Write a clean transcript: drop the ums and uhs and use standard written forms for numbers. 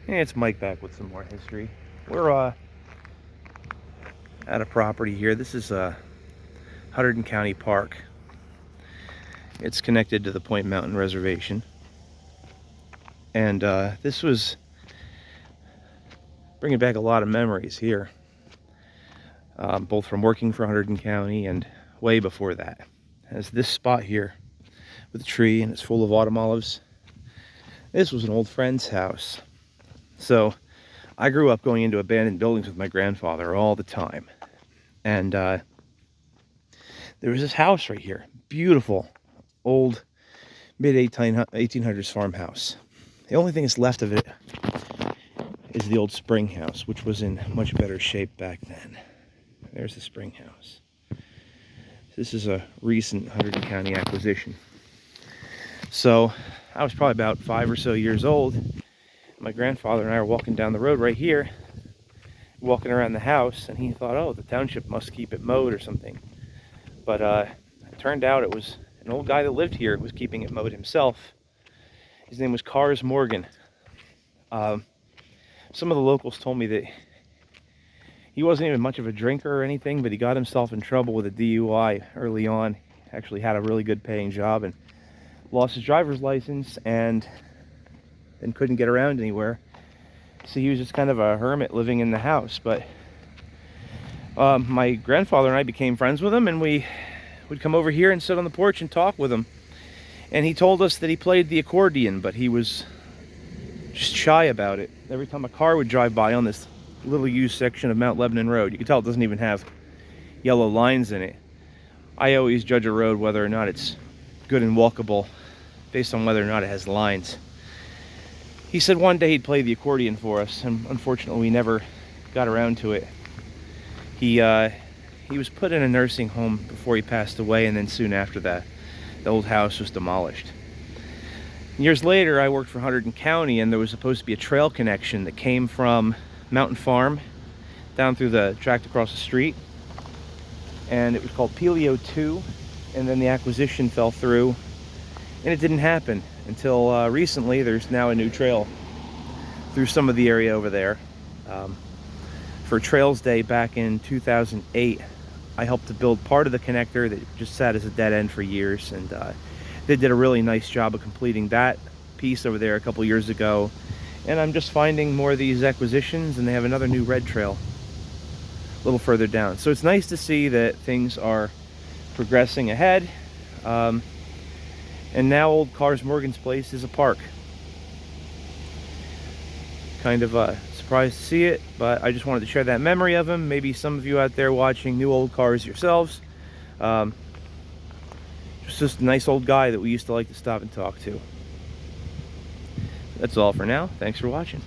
Hey, it's Mike back with some more history. We're at a property here. This is Hunterdon County Park. It's connected to the Point Mountain Reservation. And this was bringing back a lot of memories here, both from working for Hunterdon County and way before that. As this spot here with a tree and it's full of autumn olives. This was an old friend's house. So I grew up going into abandoned buildings with my grandfather all the time. And there was this house right here. Beautiful, old, mid-1800s farmhouse. The only thing that's left of it is the old springhouse, which was in much better shape back then. There's the springhouse. This is a recent Hunterdon County acquisition. So I was probably about 5 or so years old. My grandfather and I were walking down the road right here, walking around the house, and he thought, oh, the township must keep it mowed or something. But it turned out it was an old guy that lived here who was keeping it mowed himself. His name was Cars Morgan. Some of the locals told me that he wasn't even much of a drinker or anything, but he got himself in trouble with a DUI early on. Actually had a really good paying job and lost his driver's license and then couldn't get around anywhere. So he was just kind of a hermit living in the house. But my grandfather and I became friends with him, and we would come over here and sit on the porch and talk with him. And he told us that he played the accordion, but he was just shy about it. Every time a car would drive by on this little used section of Mount Lebanon Road, you can tell it doesn't even have yellow lines in it. I always judge a road whether or not it's good and walkable based on whether or not it has lines. He said one day he'd play the accordion for us, and unfortunately we never got around to it. He was put in a nursing home before he passed away, and then soon after that, the old house was demolished. Years later, I worked for Hunterdon County, and there was supposed to be a trail connection that came from Mountain Farm down through the tract across the street, and it was called Pelio 2, and then the acquisition fell through, and it didn't happen until recently. There's now a new trail through some of the area over there. For Trails Day back in 2008, I helped to build part of the connector that just sat as a dead end for years, and they did a really nice job of completing that piece over there a couple years ago. And I'm just finding more of these acquisitions, and they have another new red trail a little further down. So it's nice to see that things are progressing ahead. And now old Cars Morgan's place is a park. Kind of surprised to see it, but I just wanted to share that memory of him. Maybe some of you out there watching knew old cars yourselves. Just a nice old guy that we used to like to stop and talk to. That's all for now. Thanks for watching.